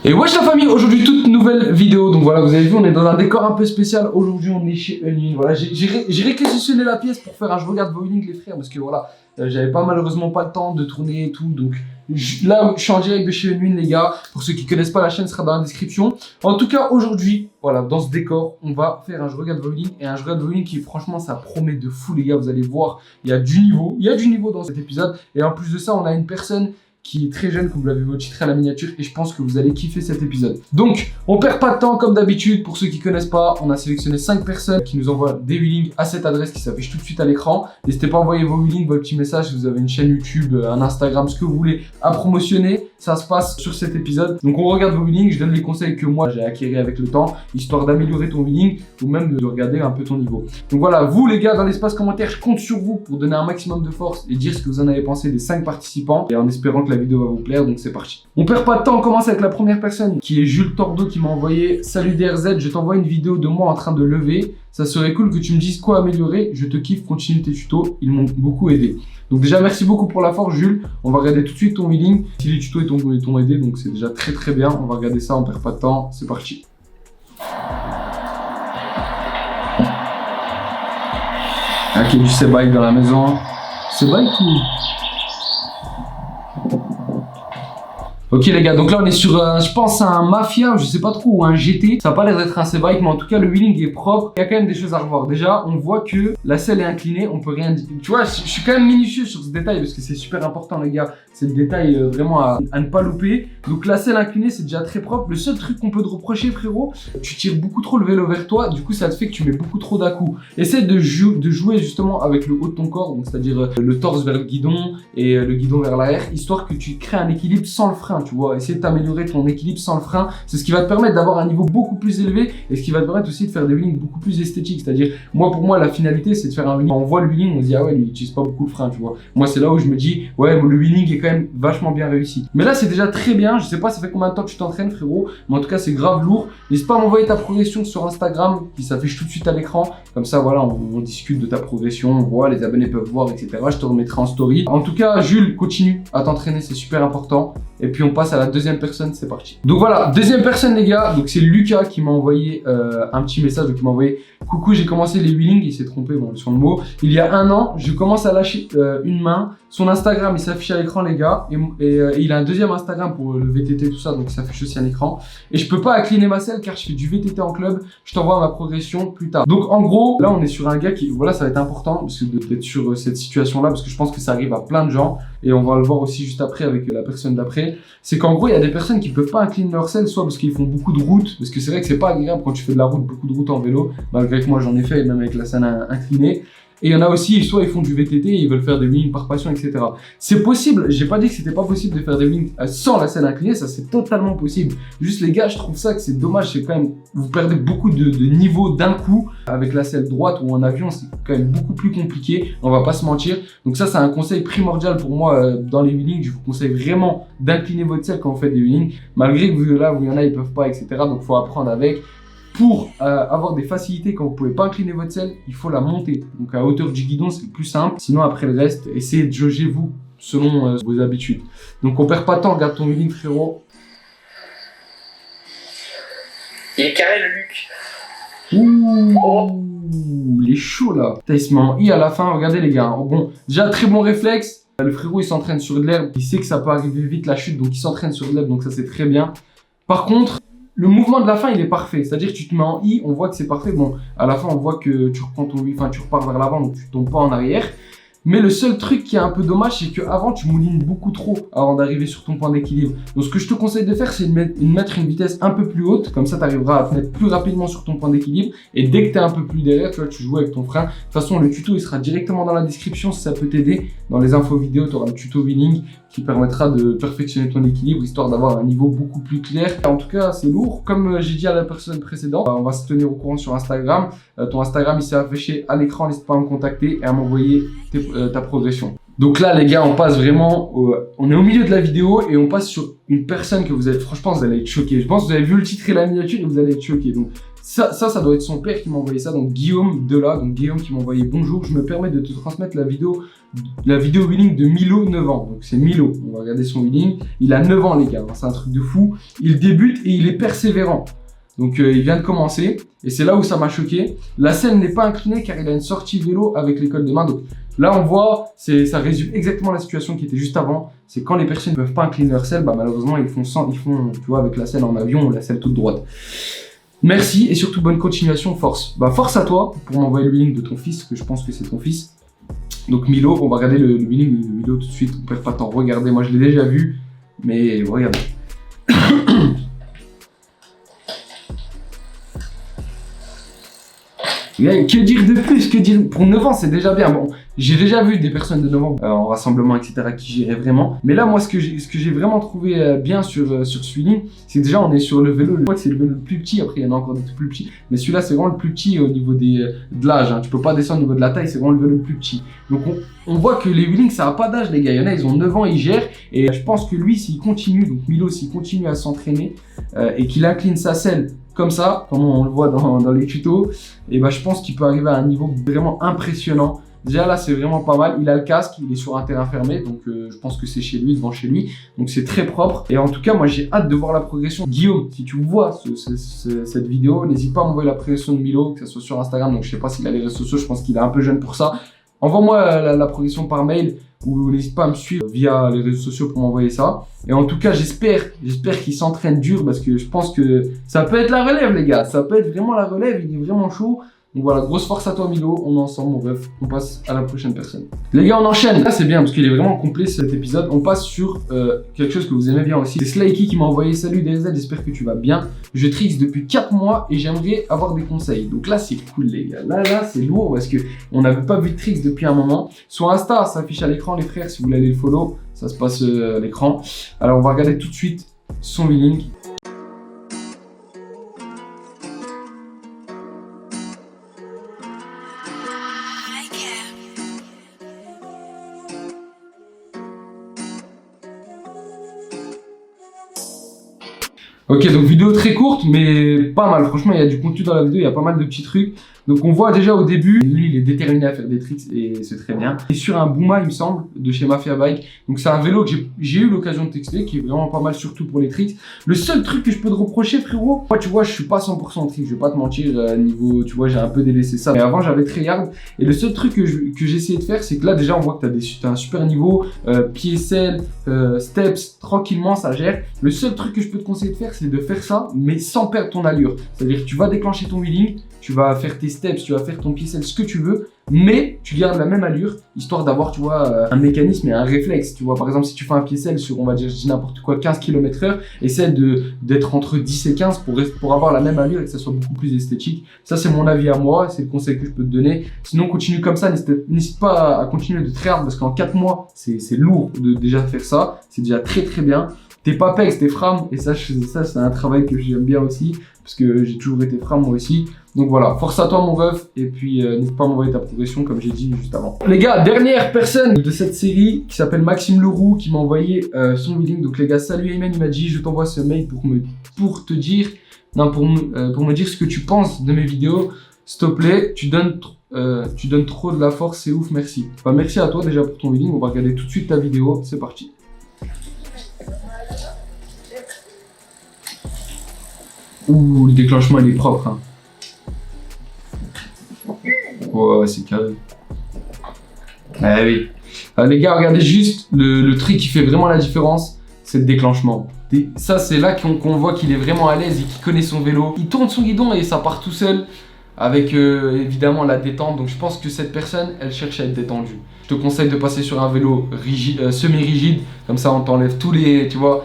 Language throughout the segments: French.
Et wesh la famille, aujourd'hui toute nouvelle vidéo. Donc voilà, vous avez vu, on est dans un décor un peu spécial. Aujourd'hui on est chez Unwin. Voilà, j'ai réquisitionné la pièce pour faire un je regarde vos winnings les frères, parce que voilà, j'avais malheureusement pas le temps de tourner et tout. Donc là je suis en direct de chez Unwin les gars. Pour ceux qui connaissent pas la chaîne, sera dans la description. En tout cas aujourd'hui, voilà, dans ce décor, on va faire un je regarde vos winnings. Et un je regarde vos winnings qui franchement ça promet de fou les gars. Vous allez voir, il y a du niveau. Il y a du niveau dans cet épisode. Et en plus de ça, on a une personne qui est très jeune, comme vous l'avez vu au titre à la miniature, et je pense que vous allez kiffer cet épisode. Donc, on perd pas de temps comme d'habitude. Pour ceux qui connaissent pas, on a sélectionné 5 personnes qui nous envoient des winnings à cette adresse qui s'affiche tout de suite à l'écran. N'hésitez pas à envoyer vos winnings, vos petits messages si vous avez une chaîne YouTube, un Instagram, ce que vous voulez à promotionner. Ça se passe sur cet épisode. Donc, on regarde vos winnings, je donne les conseils que moi j'ai acquis avec le temps, histoire d'améliorer ton winning ou même de regarder un peu ton niveau. Donc voilà, vous les gars, dans l'espace commentaire, je compte sur vous pour donner un maximum de force et dire ce que vous en avez pensé des 5 participants, et en espérant que la vidéo va vous plaire. Donc c'est parti. On perd pas de temps, on commence avec la première personne qui est Jules Tordo qui m'a envoyé: salut DRZ, je t'envoie une vidéo de moi en train de lever. Ça serait cool que tu me dises quoi améliorer. Je te kiffe, continue tes tutos, ils m'ont beaucoup aidé. Donc déjà merci beaucoup pour la force Jules. On va regarder tout de suite ton winning. Si les tutos t'ont aidé, donc c'est déjà très bien. On va regarder ça, on perd pas de temps, c'est parti. Ok, du C-Bike dans la maison. C-Bike ou... Ok les gars, donc là on est sur, je pense, un Mafia, je sais pas trop, ou un GT. Ça n'a pas l'air d'être un C-Bike, mais en tout cas le wheeling est propre. Il y a quand même des choses à revoir. Déjà, on voit que la selle est inclinée, on peut rien dire. Tu vois, je suis quand même minutieux sur ce détail parce que c'est super important les gars. C'est le détail vraiment à ne pas louper. Donc la selle inclinée, c'est déjà très propre. Le seul truc qu'on peut te reprocher frérot, tu tires beaucoup trop le vélo vers toi. Du coup, ça te fait que tu mets beaucoup trop d'à-coups. Essaie de jouer justement avec le haut de ton corps, donc c'est-à-dire le torse vers le guidon et le guidon vers l'arrière, histoire que tu crées un équilibre sans le frein. Tu vois, essayer d'améliorer ton équilibre sans le frein, c'est ce qui va te permettre d'avoir un niveau beaucoup plus élevé et ce qui va te permettre aussi de faire des wheelings beaucoup plus esthétiques. C'est-à-dire, moi pour moi la finalité c'est de faire un wheeling. On voit le wheeling, on se dit ah ouais, lui il utilise pas beaucoup le frein, tu vois. Moi c'est là où je me dis ouais, le wheeling est quand même vachement bien réussi. Mais là c'est déjà très bien. Je sais pas ça fait combien de temps que tu t'entraînes frérot, mais en tout cas c'est grave lourd. N'hésite pas à m'envoyer ta progression sur Instagram qui s'affiche tout de suite à l'écran. Comme ça voilà, on discute de ta progression, on voit, les abonnés peuvent voir, etc. Je te remettrai en story. En tout cas Jules, continue à t'entraîner, c'est super important. Et puis on passe à la deuxième personne, c'est parti. Donc voilà, deuxième personne les gars, donc c'est Lucas qui m'a envoyé un petit message, donc il m'a envoyé: coucou, j'ai commencé les wheelings, il s'est trompé bon, sur le mot. Il y a 1 an, je commence à lâcher une main. Son Instagram il s'affiche à l'écran les gars, et il a un deuxième Instagram pour le VTT tout ça, donc il s'affiche aussi à l'écran. Et je peux pas incliner ma selle car je fais du VTT en club, je t'envoie ma progression plus tard. Donc en gros, là on est sur un gars qui, voilà, ça va être important parce que d'être sur cette situation là, parce que je pense que ça arrive à plein de gens, et on va le voir aussi juste après avec la personne d'après. C'est qu'en gros il y a des personnes qui peuvent pas incliner leur selle, soit parce qu'ils font beaucoup de routes, parce que c'est vrai que c'est pas agréable quand tu fais de la route, beaucoup de routes en vélo, malgré que moi j'en ai fait, même avec la selle inclinée. Et il y en a aussi, soit ils font du VTT, ils veulent faire des wheelings par passion, etc. C'est possible, j'ai pas dit que c'était pas possible de faire des wheelings sans la selle inclinée, ça c'est totalement possible. Juste les gars, je trouve ça que c'est dommage, c'est quand même, vous perdez beaucoup de niveau d'un coup. Avec la selle droite ou en avion, c'est quand même beaucoup plus compliqué, on va pas se mentir. Donc ça c'est un conseil primordial pour moi dans les wheelings. Je vous conseille vraiment d'incliner votre selle quand vous faites des wheelings, malgré que là où il y en a ils peuvent pas, etc. Donc faut apprendre avec. Pour avoir des facilités quand vous pouvez pas incliner votre selle, il faut la monter. Donc à hauteur du guidon, c'est le plus simple. Sinon après le reste, essayez de jauger vous selon vos habitudes. Donc on perd pas de temps, regarde ton wheeling frérot. Il est carré le Luc. Ouh, oh. Il est chaud là. Putain, il se met en I à la fin, regardez les gars. Bon, déjà très bon réflexe. Le frérot il s'entraîne sur de l'herbe. Il sait que ça peut arriver vite la chute, donc il s'entraîne sur de l'herbe, donc ça c'est très bien. Par contre, le mouvement de la fin il est parfait, c'est-à-dire que tu te mets en I, on voit que c'est parfait. Bon, à la fin on voit que tu reprends ton I, enfin tu repars vers l'avant, donc tu tombes pas en arrière. Mais le seul truc qui est un peu dommage, c'est qu'avant tu moulines beaucoup trop avant d'arriver sur ton point d'équilibre. Donc ce que je te conseille de faire, c'est de mettre une vitesse un peu plus haute, comme ça tu arriveras à te mettre plus rapidement sur ton point d'équilibre. Et dès que tu es un peu plus derrière, tu vois, tu joues avec ton frein. De toute façon, le tuto il sera directement dans la description si ça peut t'aider. Dans les infos vidéo, tu auras le tuto wheeling qui permettra de perfectionner ton équilibre, histoire d'avoir un niveau beaucoup plus clair. En tout cas, c'est lourd. Comme j'ai dit à la personne précédente, on va se tenir au courant sur Instagram. Ton Instagram il s'est affiché à l'écran, n'hésite pas à me contacter et à m'envoyer ta progression. Donc là les gars, on passe vraiment, on est au milieu de la vidéo et on passe sur une personne que vous allez, franchement vous allez être choqués. Je pense que vous avez vu le titre et la miniature et vous allez être choqués. Donc ça doit être son père qui m'a envoyé ça, donc Guillaume Dela, donc Guillaume qui m'a envoyé bonjour, je me permets de te transmettre la vidéo wheeling de Milo, 9 ans. Donc c'est Milo, on va regarder son wheeling. Il a 9 ans les gars, c'est un truc de fou. Il débute et il est persévérant. Donc il vient de commencer et c'est là où ça m'a choqué. La selle n'est pas inclinée car il a une sortie vélo avec l'école de main. Donc là on voit, ça résume exactement la situation qui était juste avant. C'est quand les personnes ne peuvent pas incliner leur selle, bah, malheureusement ils font tu vois, avec la selle en avion ou la selle toute droite. Merci et surtout bonne continuation, force. Bah force à toi pour m'envoyer le wheeling de ton fils, que je pense que c'est ton fils. Donc Milo, on va regarder le wheeling de Milo tout de suite, on perd pas de temps. Regardez, moi je l'ai déjà vu, mais regardez. Que dire de plus? Que dire? Pour 9 ans, c'est déjà bien. Bon, j'ai déjà vu des personnes de 9 ans en rassemblement, etc., qui géraient vraiment. Mais là, moi, ce que j'ai vraiment trouvé bien sur ce wheeling, c'est que déjà, on est sur le vélo. Je crois que c'est le vélo le plus petit. Après, il y en a encore des tout plus petits. Mais celui-là, c'est vraiment le plus petit au niveau de l'âge. Hein. Tu peux pas descendre au niveau de la taille. C'est vraiment le vélo le plus petit. Donc, on voit que les wheelings, ça n'a pas d'âge, les gars. Il y en a, ils ont 9 ans, ils gèrent. Et je pense que lui, s'il continue, donc Milo, s'il continue à s'entraîner et qu'il incline sa selle comme ça, comme on le voit dans les tutos, et bah, je pense qu'il peut arriver à un niveau vraiment impressionnant. Déjà là c'est vraiment pas mal, il a le casque, il est sur un terrain fermé, donc je pense que c'est chez lui, devant chez lui, donc c'est très propre. Et en tout cas moi j'ai hâte de voir la progression. Guillaume, si tu vois cette vidéo, n'hésite pas à m'envoyer la progression de Milo, que ce soit sur Instagram, donc je sais pas s'il a les réseaux sociaux, je pense qu'il est un peu jeune pour ça. Envoie-moi la progression par mail ou n'hésite pas à me suivre via les réseaux sociaux pour m'envoyer ça. Et en tout cas, j'espère qu'il s'entraîne dur parce que je pense que ça peut être la relève, les gars. Ça peut être vraiment la relève, il est vraiment chaud. Donc voilà, grosse force à toi Milo, on est ensemble mon ref, on passe à la prochaine personne. Les gars, on enchaîne. Là c'est bien parce qu'il est vraiment complet cet épisode. On passe sur quelque chose que vous aimez bien aussi. C'est Slayky qui m'a envoyé salut DZ, j'espère que tu vas bien. Je trixe depuis 4 mois et j'aimerais avoir des conseils. Donc là c'est cool les gars, là c'est lourd parce que on n'avait pas vu de tricks depuis un moment. Sur Insta, ça s'affiche à l'écran les frères, si vous voulez aller le follow, ça se passe à l'écran. Alors on va regarder tout de suite son wheeling. Ok, donc vidéo très courte, mais pas mal. Franchement, il y a du contenu dans la vidéo, il y a pas mal de petits trucs. Donc on voit déjà au début, lui il est déterminé à faire des tricks et c'est très bien. Et sur un Bouma, il me semble, de chez Mafia Bike. Donc c'est un vélo que j'ai eu l'occasion de tester, qui est vraiment pas mal, surtout pour les tricks. Le seul truc que je peux te reprocher, frérot, moi tu vois, je suis pas 100% trick, je vais pas te mentir, niveau, tu vois, j'ai un peu délaissé ça. Mais avant j'avais tryhard. Et le seul truc que j'ai essayé de faire, c'est que là déjà on voit que t'as un super niveau, pied selle, steps, tranquillement, ça gère. Le seul truc que je peux te conseiller de faire, c'est de faire ça, mais sans perdre ton allure. C'est-à-dire que tu vas déclencher ton wheeling, tu vas faire tes steps, tu vas faire ton pied selle, ce que tu veux, mais tu gardes la même allure, histoire d'avoir, tu vois, un mécanisme et un réflexe. Tu vois, par exemple, si tu fais un pied selle sur, on va dire, je dis n'importe quoi, 15 km/h, essaie d'être entre 10 et 15 pour avoir la même allure et que ça soit beaucoup plus esthétique. Ça, c'est mon avis à moi, c'est le conseil que je peux te donner. Sinon, continue comme ça, n'hésite pas à continuer de tryhard parce qu'en 4 mois, c'est lourd de déjà faire ça. C'est déjà très très bien. T'es pas pex, t'es fram, et ça c'est un travail que j'aime bien aussi, parce que j'ai toujours été fram moi aussi. Donc voilà, force à toi mon ref, et puis n'hésite pas à m'envoyer ta progression comme j'ai dit juste avant. Les gars, dernière personne de cette série qui s'appelle Maxime Leroux qui m'a envoyé son wheeling. Donc les gars, salut Ayman, il m'a dit je t'envoie ce mail pour me dire ce que tu penses de mes vidéos. S'il te plaît, tu donnes trop de la force, c'est ouf, merci. Bah, merci à toi déjà pour ton wheeling, on va regarder tout de suite ta vidéo, c'est parti. Ouh, le déclenchement il est propre. Hein. Ouais, c'est carré. Ah oui. Les gars, regardez juste le truc qui fait vraiment la différence, c'est le déclenchement. Et ça, c'est là qu'on voit qu'il est vraiment à l'aise et qu'il connaît son vélo. Il tourne son guidon et ça part tout seul avec évidemment la détente. Donc je pense que cette personne, elle cherche à être détendue. Je te conseille de passer sur un vélo rigide, semi-rigide, comme ça on t'enlève tous les, tu vois.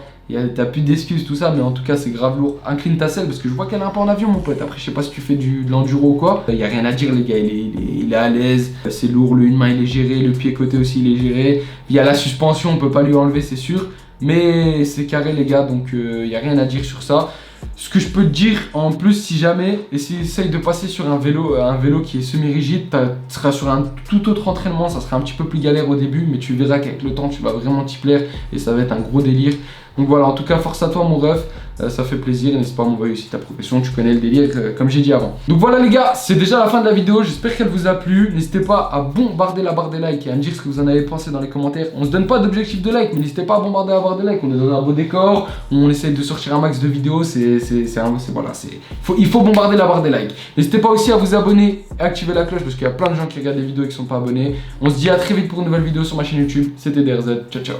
T'as plus d'excuses, tout ça, mais en tout cas c'est grave lourd. Incline ta selle parce que je vois qu'elle est un peu en avion mon pote. Après je sais pas si tu fais de l'enduro ou quoi. Y a rien à dire les gars, il est à l'aise. C'est lourd, une main il est géré, le pied côté aussi il est géré. Il y a la suspension, on peut pas lui enlever c'est sûr. Mais c'est carré les gars, donc il n'y a rien à dire sur ça. Ce que je peux te dire en plus, si jamais, essaye de passer sur un vélo qui est semi-rigide, tu seras sur un tout autre entraînement, ça sera un petit peu plus galère au début, mais tu verras qu'avec le temps, tu vas vraiment t'y plaire et ça va être un gros délire. Donc voilà, en tout cas, force à toi mon ref, ça fait plaisir, n'hésite pas à m'envoyer aussi ta profession, tu connais le délire comme j'ai dit avant. Donc voilà les gars, c'est déjà la fin de la vidéo, j'espère qu'elle vous a plu. N'hésitez pas à bombarder la barre des likes et à me dire ce que vous en avez pensé dans les commentaires. On se donne pas d'objectif de like, mais n'hésitez pas à bombarder la barre des likes, on est dans un beau décor, on essaye de sortir un max de vidéos, il faut bombarder la barre des likes. N'hésitez pas aussi à vous abonner et activer la cloche parce qu'il y a plein de gens qui regardent les vidéos et qui sont pas abonnés. On se dit à très vite pour une nouvelle vidéo sur ma chaîne YouTube, c'était DRZ, ciao ciao.